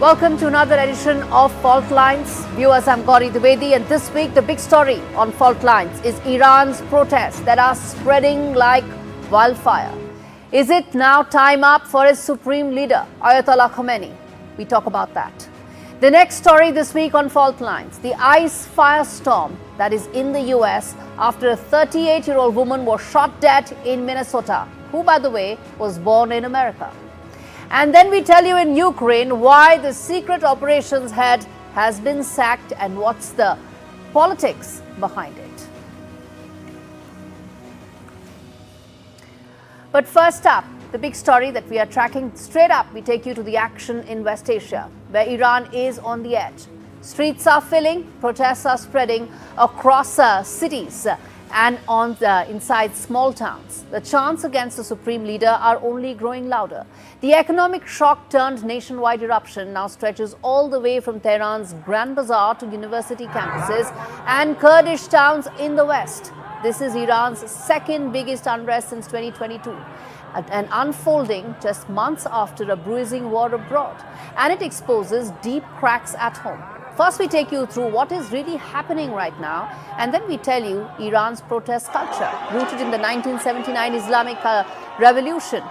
Welcome to another edition of Fault Lines. Viewers, I'm Gauri Dwivedi, and this week the big story on Fault Lines is Iran's protests that are spreading like wildfire. Is it now time up for its supreme leader, Ayatollah Khamenei? We talk about that. The next story this week on Fault Lines, the ice firestorm that is in the US after a 38-year-old woman was shot dead in Minnesota, who, by the way, was born in America. And then we tell you in Ukraine why the secret operations head has been sacked and what's the politics behind it. But first up, the big story that we are tracking straight up, we take you to the action in West Asia, where Iran is on the edge. Streets are filling, protests are spreading across cities and inside small towns. The chants against the supreme leader are only growing louder. The economic shock turned nationwide eruption now stretches all the way from Tehran's Grand Bazaar to university campuses and Kurdish towns in the west. This is Iran's second biggest unrest since 2022. And unfolding just months after a bruising war abroad. And it exposes deep cracks at home. First, we take you through what is really happening right now, and then we tell you Iran's protest culture, rooted in the 1979 Islamic Revolution.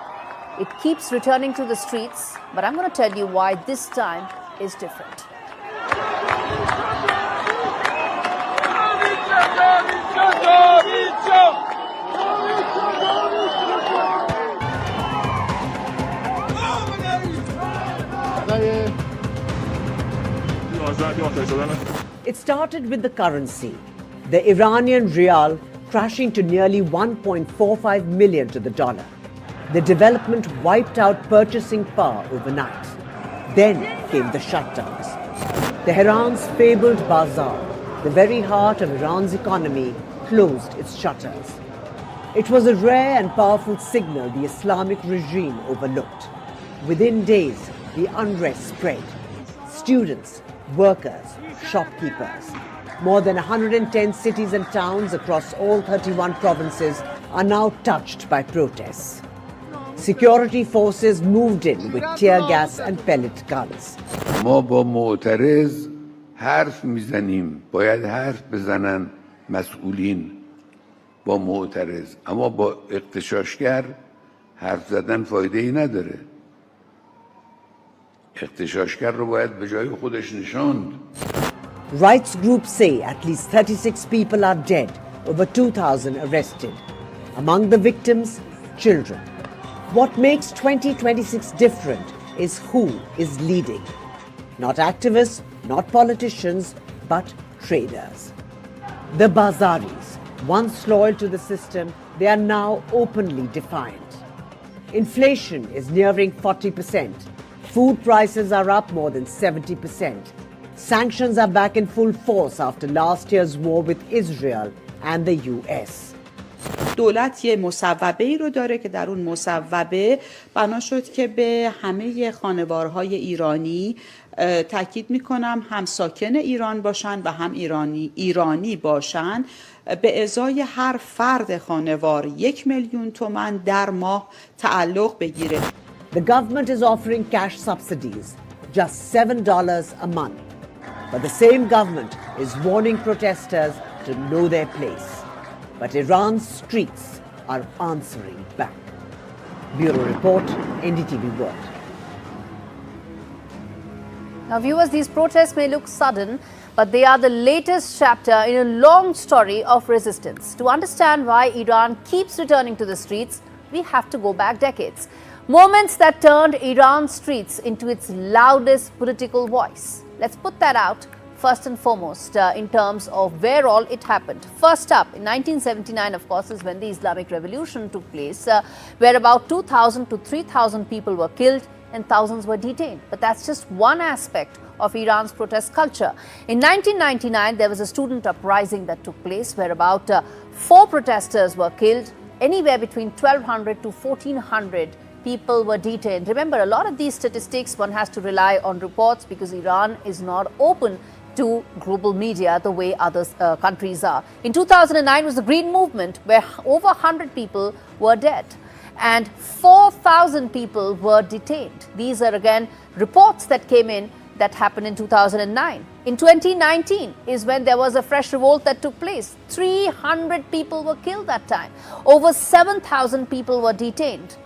It keeps returning to the streets, but I'm going to tell you why this time is different. It started with the currency, the Iranian rial crashing to nearly 1.45 million to the dollar. The development wiped out purchasing power overnight. Then came the shutdowns. Tehran's fabled bazaar, the very heart of Iran's economy, closed its shutters. It was a rare and powerful signal the Islamic regime overlooked. Within days, the unrest spread. Students, workers, shopkeepers. More than 110 cities and towns across all 31 provinces are now touched by protests. Security forces moved in with tear gas and pellet guns. ما با معترض حرف میزنیم، باید حرف بزنن مسئولین با معترض، اما با اغتشاشگر حرف زدن فایده ای نداره. اغتشاشگر رو باید به جای خودش نشاند. Rights groups say at least 36 people are dead, over 2,000 arrested. Among the victims, children. What makes 2026 different is who is leading. Not activists, not politicians, but traders. The bazaris, once loyal to the system, they are now openly defiant. Inflation is nearing 40%. Food prices are up more than 70%. Sanctions are back in full force after last year's war with Israel and the US. دولت یه مصوبه ای رو داره که در اون مصوبه بنا شد که به همه خانوارهای ایرانی تاکید میکنم هم ساکن ایران باشن و هم ایرانی باشن به ازای هر فرد خانوار 1 میلیون تومان در ماه تعلق بگیره. The government is offering cash subsidies, just $7 a month. But the same government is warning protesters to know their place. But Iran's streets are answering back. Bureau Report, NDTV World. Now, viewers, these protests may look sudden, but they are the latest chapter in a long story of resistance. To understand why Iran keeps returning to the streets, we have to go back decades. Moments that turned Iran's streets into its loudest political voice. Let's put that out first and foremost in terms of where all it happened. First up, in 1979, of course, is when the Islamic Revolution took place, where about 2,000 to 3,000 people were killed and thousands were detained. But that's just one aspect of Iran's protest culture. In 1999, there was a student uprising that took place where about 4 protesters were killed, anywhere between 1,200 to 1,400 people were detained. Remember, a lot of these statistics, one has to rely on reports because Iran is not open to global media the way other countries are. In 2009 was the Green Movement, where over 100 people were dead. and 4,000 people were detained. These are again reports that came in that happened in 2009. In 2019 is when there was a fresh revolt that took place. 300 people were killed that time. Over 7,000 people were detained.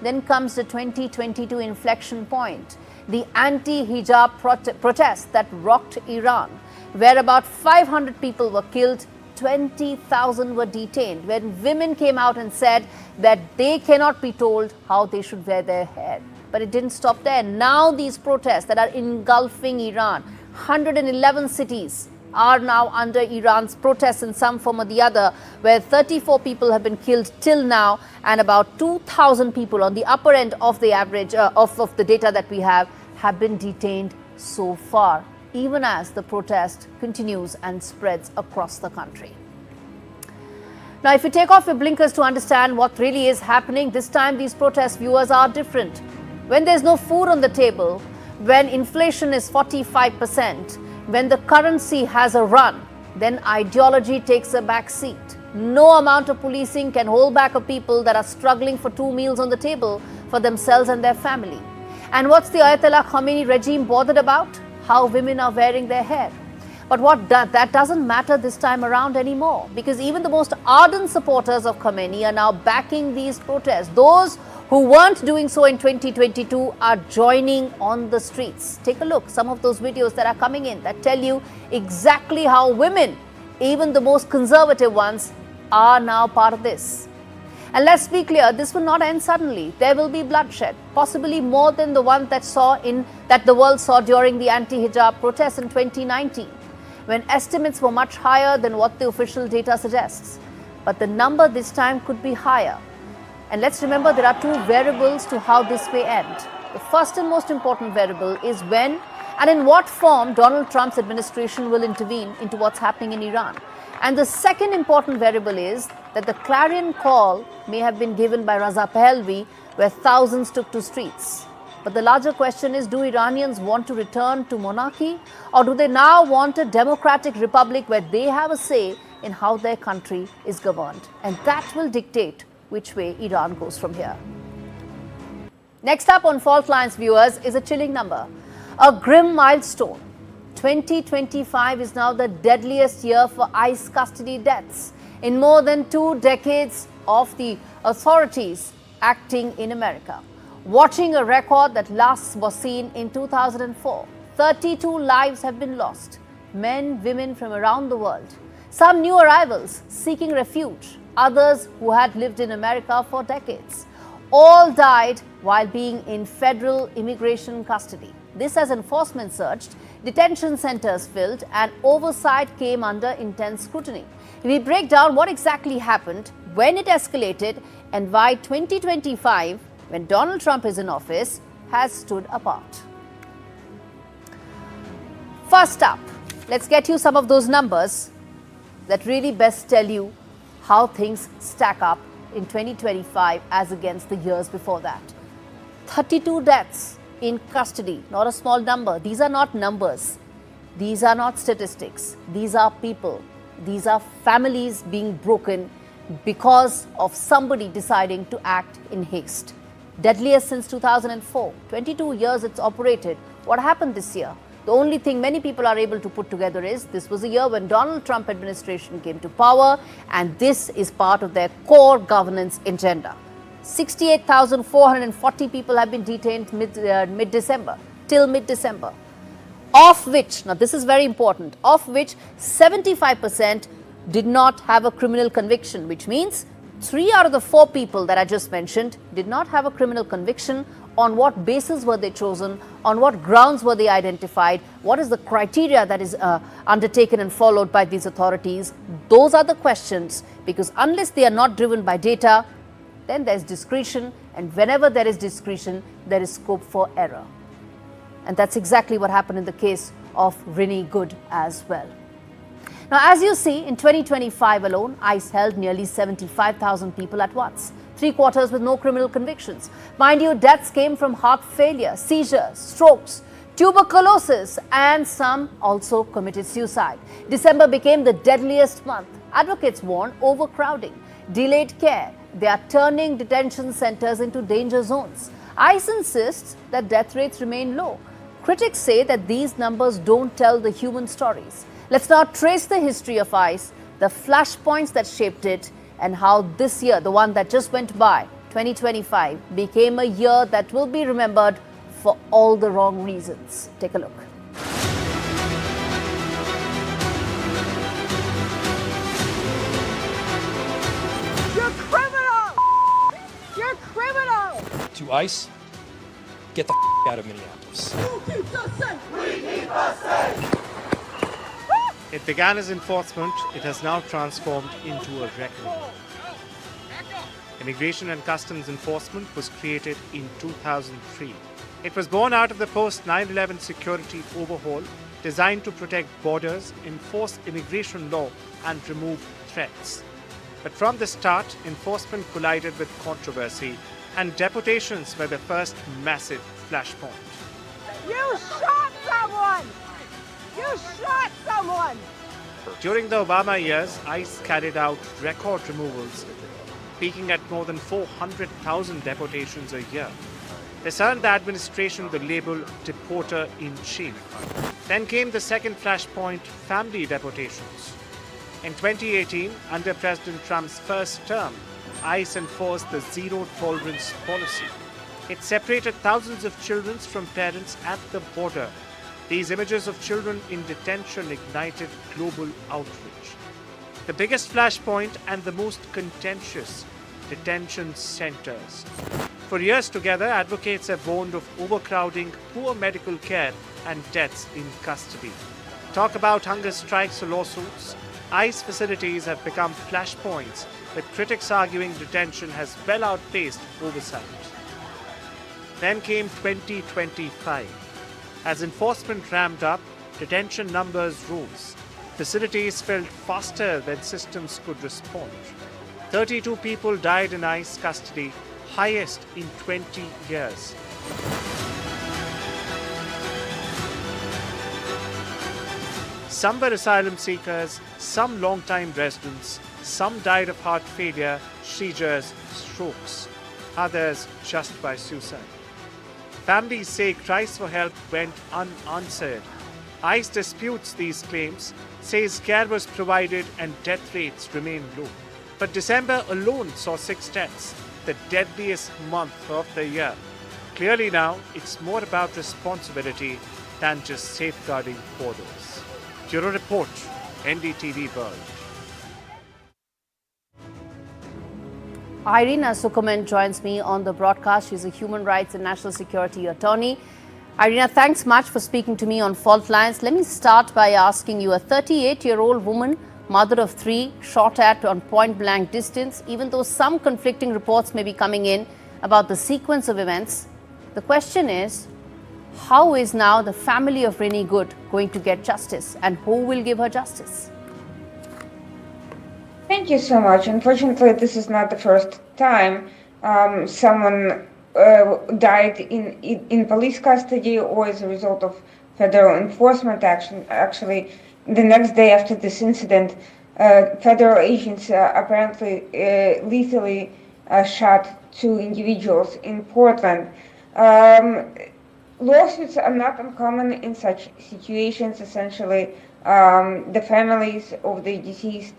Then comes the 2022 inflection point, the anti-hijab protest that rocked Iran, where about 500 people were killed, 20,000 were detained, when women came out and said that they cannot be told how they should wear their hair. But it didn't stop there. Now these protests that are engulfing Iran, 111 cities are now under Iran's protests in some form or the other, where 34 people have been killed till now, and about 2,000 people on the upper end of the average of the data that we have been detained so far, even as the protest continues and spreads across the country. Now, if you take off your blinkers to understand what really is happening, this time these protest viewers are different. When there's no food on the table, when inflation is 45%, when the currency has a run, then ideology takes a back seat. No amount of policing can hold back a people that are struggling for 2 meals on the table for themselves and their family. And what's the Ayatollah Khamenei regime bothered about? How women are wearing their hair. But that doesn't matter this time around anymore, because even the most ardent supporters of Khamenei are now backing these protests. Those who weren't doing so in 2022 are joining on the streets. Take a look, some of those videos that are coming in that tell you exactly how women, even the most conservative ones, are now part of this. And let's be clear, this will not end suddenly. There will be bloodshed, possibly more than the one that the world saw during the anti-hijab protests in 2019, when estimates were much higher than what the official data suggests. But the number this time could be higher. And let's remember, there are 2 variables to how this may end. The first and most important variable is when and in what form Donald Trump's administration will intervene into what's happening in Iran. And the second important variable is that the clarion call may have been given by Raza Pahlavi, where thousands took to streets. But the larger question is, do Iranians want to return to monarchy, or do they now want a democratic republic where they have a say in how their country is governed? And that will dictate which way Iran goes from here. Next up on Fault Lines, viewers, is a chilling number, a grim milestone. 2025 is now the deadliest year for ICE custody deaths in more than 2 decades of the authorities acting in America. Watching a record that last was seen in 2004. 32 lives have been lost, men, women from around the world. Some new arrivals seeking refuge, others who had lived in America for decades. All died while being in federal immigration custody. This as enforcement surged, detention centers filled, and oversight came under intense scrutiny. We break down what exactly happened, when it escalated, and why 2025, when Donald Trump is in office, has stood apart. First up, let's get you some of those numbers that really best tell you how things stack up in 2025 as against the years before that. 32 deaths in custody, not a small number. These are not numbers. These are not statistics. These are people. These are families being broken because of somebody deciding to act in haste. Deadliest since 2004. 22 years it's operated. What happened this year? The only thing many people are able to put together is this was a year when Donald Trump administration came to power, and this is part of their core governance agenda. 68,440 people have been detained mid-December, till mid-December. Of which, now this is very important, of which 75% did not have a criminal conviction, which means 3 out of the 4 people that I just mentioned did not have a criminal conviction. On what basis were they chosen? On what grounds were they identified? What is the criteria that is undertaken and followed by these authorities? Those are the questions, because unless they are not driven by data, then there's discretion, and whenever there is discretion, there is scope for error. And that's exactly what happened in the case of Rini Good as well. Now, as you see, in 2025 alone, ICE held nearly 75,000 people at once, 3/4 with no criminal convictions. Mind you, deaths came from heart failure, seizures, strokes, tuberculosis, and some also committed suicide. December became the deadliest month. Advocates warn overcrowding, delayed care, They are turning detention centers into danger zones. ICE insists that death rates remain low. Critics say that these numbers don't tell the human stories. Let's now trace the history of ICE, the flashpoints that shaped it, and how this year, the one that just went by, 2025, became a year that will be remembered for all the wrong reasons. Take a look. You're criminal! You're criminal! To ICE, get the out of Minneapolis. Who keeps us safe? We keep us safe! It began as enforcement, it has now transformed into a reckoning. Immigration and Customs Enforcement was created in 2003. It was born out of the post-9/11 security overhaul designed to protect borders, enforce immigration law, and remove threats. But from the start, enforcement collided with controversy, and deportations were the first massive flashpoint. You shot someone! You shot someone! During the Obama years, ICE carried out record removals, peaking at more than 400,000 deportations a year. This earned the administration the label deporter-in-chief. Then came the second flashpoint, family deportations. In 2018, under President Trump's first term, ICE enforced the zero-tolerance policy. It separated thousands of children from parents at the border. These images of children in detention ignited global outrage. The biggest flashpoint and the most contentious, detention centers. For years together, advocates have warned of overcrowding, poor medical care, and deaths in custody. Talk about hunger strikes or lawsuits. ICE facilities have become flashpoints, with critics arguing detention has well outpaced oversight. Then came 2025. As enforcement ramped up, detention numbers rose. Facilities filled faster than systems could respond. 32 people died in ICE custody, highest in 20 years. Some were asylum seekers, some long-time residents, some died of heart failure, seizures, strokes, others just by suicide. Families say cries for help went unanswered. ICE disputes these claims, says care was provided and death rates remain low. But December alone saw 6 deaths, the deadliest month of the year. Clearly now, it's more about responsibility than just safeguarding borders. Bureau Report, NDTV World. Irina Sukuman joins me on the broadcast. She's a human rights and national security attorney. Irina, thanks much for speaking to me on Fault Lines. Let me start by asking you, a 38-year-old woman, mother of 3, shot at on point-blank distance, even though some conflicting reports may be coming in about the sequence of events. The question is, how is now the family of Renee Good going to get justice, and who will give her justice? Thank you so much. Unfortunately, this is not the first time someone died in police custody or as a result of federal enforcement action. Actually, the next day after this incident, federal agents apparently lethally shot 2 individuals in Portland. Lawsuits are not uncommon in such situations. Essentially, the families of the deceased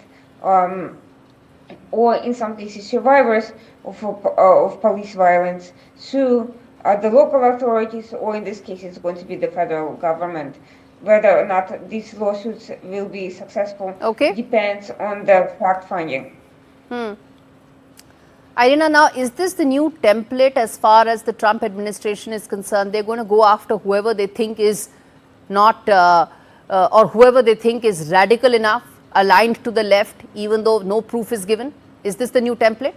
or in some cases survivors of police violence sue the local authorities, or in this case it's going to be the federal government. Whether or not these lawsuits will be successful depends on the fact-finding. Irina, now is this the new template as far as the Trump administration is concerned? They're going to go after whoever they think is not or whoever they think is radical enough, aligned to the left, even though no proof is given? Is this the new template?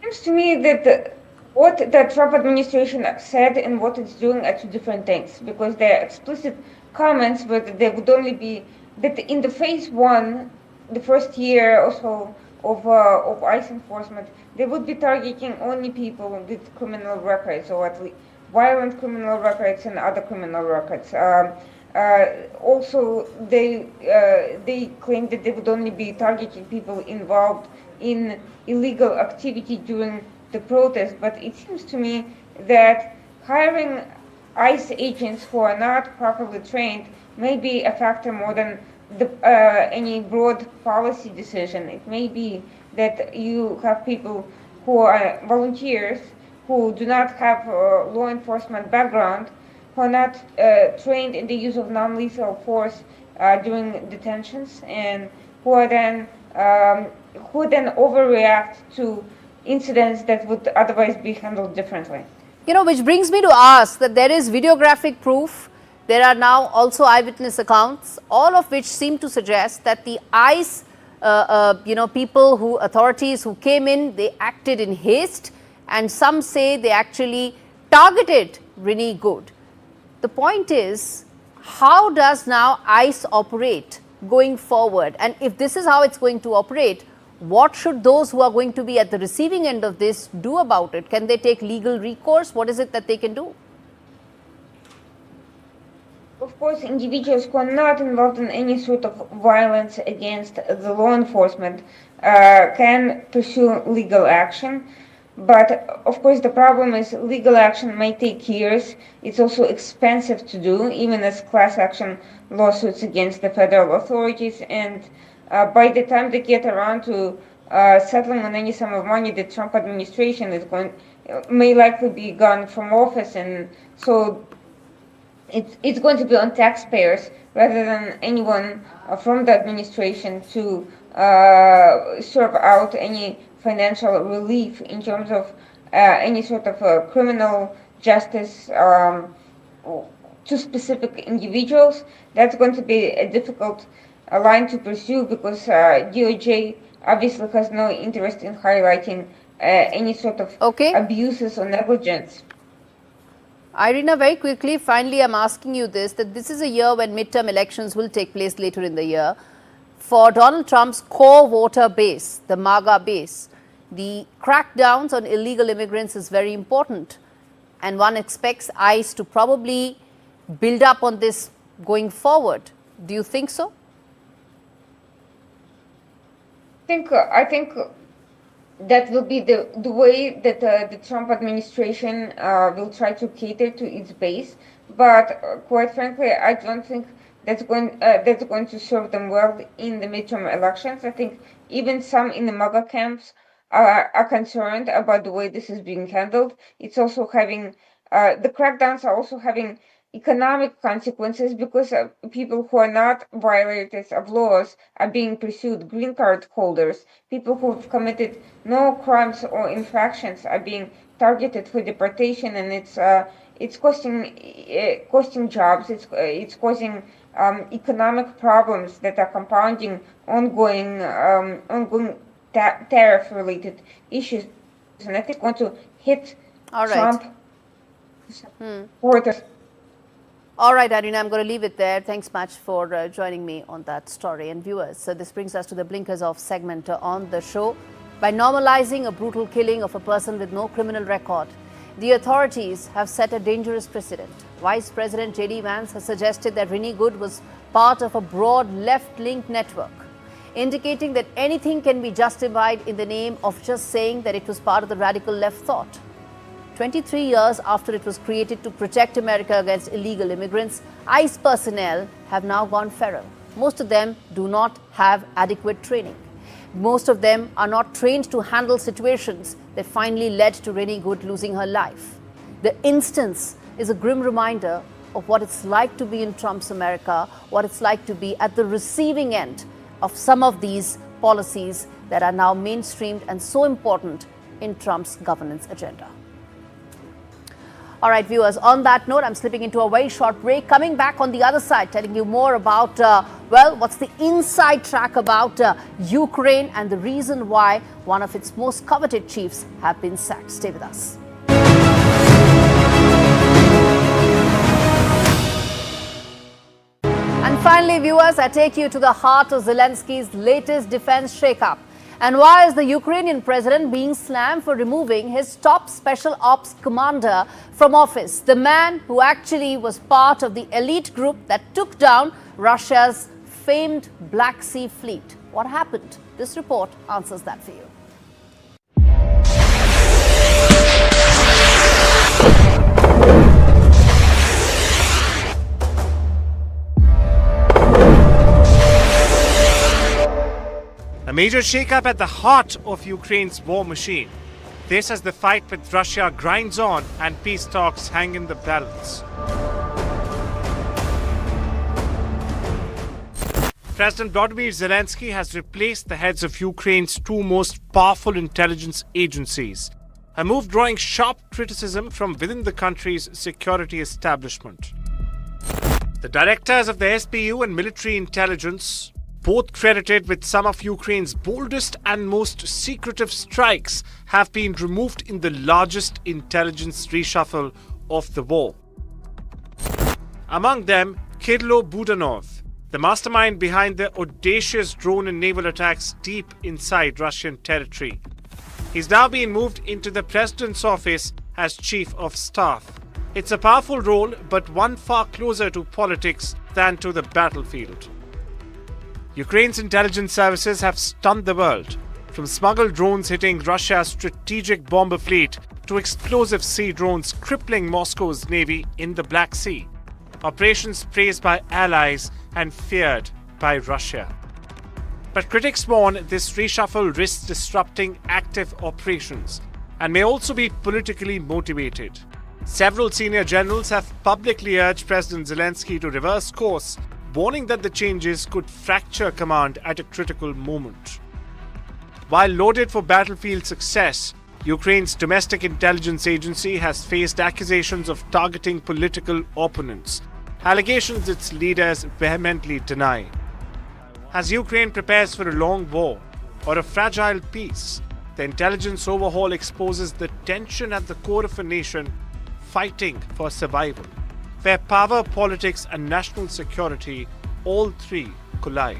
It seems to me that what the Trump administration said and what it's doing are 2 different things, because their explicit comments were that they would only be, that in the phase 1, the first year or so of ICE enforcement, they would be targeting only people with criminal records, or at least violent criminal records and other criminal records. Also, they claim that they would only be targeting people involved in illegal activity during the protest. But it seems to me that hiring ICE agents who are not properly trained may be a factor more than any broad policy decision. It may be that you have people who are volunteers who do not have law enforcement background, who are not trained in the use of non-lethal force during detentions, and who then overreact to incidents that would otherwise be handled differently. You know, which brings me to ask that there is videographic proof. There are now also eyewitness accounts, all of which seem to suggest that the ICE, authorities who came in, they acted in haste, and some say they actually targeted Rini Good. The point is, how does now ICE operate going forward? And if this is how it's going to operate, what should those who are going to be at the receiving end of this do about it? Can they take legal recourse? What is it that they can do? Of course, individuals who are not involved in any sort of violence against the law enforcement can pursue legal action. But of course, the problem is legal action may take years. It's also expensive to do, even as class action lawsuits against the federal authorities. And by the time they get around to settling on any sum of money, the Trump administration may likely be gone from office, and so it's going to be on taxpayers rather than anyone from the administration to serve out any financial relief in terms of any sort of criminal justice to specific individuals. That's going to be a difficult line to pursue because DOJ obviously has no interest in highlighting any sort of abuses or negligence. Irina, very quickly, finally, I'm asking you this, that this is a year when midterm elections will take place later in the year. For Donald Trump's core voter base, the MAGA base, the crackdowns on illegal immigrants is very important. And one expects ICE to probably build up on this going forward. Do you think so? I think that will be the way that the Trump administration will try to cater to its base. But quite frankly, I don't think that's going to serve them well in the midterm elections. I think even some in the MAGA camps are concerned about the way this is being handled. It's also having the crackdowns are also having economic consequences because people who are not violators of laws are being pursued. Green card holders, people who have committed no crimes or infractions are being targeted for deportation, and it's costing jobs. It's causing economic problems that are compounding ongoing tariff-related issues, and I think want to hit Trump supporters. All right, Irina, I'm going to leave it there. Thanks much for joining me on that story. And viewers, so this brings us to the blinkers off segment on the show. By normalizing a brutal killing of a person with no criminal record, the authorities have set a dangerous precedent. Vice President J.D. Vance has suggested that Rini Good was part of a broad left-linked network, indicating that anything can be justified in the name of just saying that it was part of the radical left thought. 23 years after it was created to protect America against illegal immigrants, ICE personnel have now gone feral. Most of them do not have adequate training. Most of them are not trained to handle situations that finally led to Rini Good losing her life. The instance is a grim reminder of what it's like to be in Trump's America, what it's like to be at the receiving end of some of these policies that are now mainstreamed and so important in Trump's governance agenda. All right, viewers, on that note, I'm slipping into a very short break. Coming back on the other side, telling you more about, what's the inside track about Ukraine and the reason why one of its most coveted chiefs have been sacked. Stay with us. And finally, viewers, I take you to the heart of Zelensky's latest defense shakeup. And why is the Ukrainian president being slammed for removing his top special ops commander from office? The man who actually was part of the elite group that took down Russia's famed Black Sea fleet. What happened? This report answers that for you. A major shakeup at the heart of Ukraine's war machine. This as the fight with Russia grinds on and peace talks hang in the balance. President Volodymyr Zelensky has replaced the heads of Ukraine's two most powerful intelligence agencies, a move drawing sharp criticism from within the country's security establishment. The directors of the SBU and military intelligence, both credited with some of Ukraine's boldest and most secretive strikes, have been removed in the largest intelligence reshuffle of the war. Among them, Kirilo Budanov, the mastermind behind the audacious drone and naval attacks deep inside Russian territory. He's now been moved into the president's office as chief of staff. It's a powerful role, but one far closer to politics than to the battlefield. Ukraine's intelligence services have stunned the world, from smuggled drones hitting Russia's strategic bomber fleet to explosive sea drones crippling Moscow's navy in the Black Sea. Operations praised by allies and feared by Russia. But critics warn this reshuffle risks disrupting active operations and may also be politically motivated. Several senior generals have publicly urged President Zelensky to reverse course, warning that the changes could fracture command at a critical moment. While lauded for battlefield success, Ukraine's domestic intelligence agency has faced accusations of targeting political opponents, allegations its leaders vehemently deny. As Ukraine prepares for a long war or a fragile peace, the intelligence overhaul exposes the tension at the core of a nation fighting for survival, where power, politics, and national security, all three collide.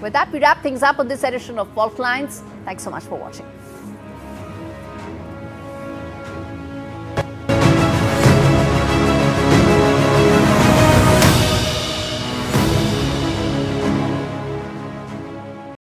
With that, we wrap things up on this edition of Fault Lines. Thanks so much for watching.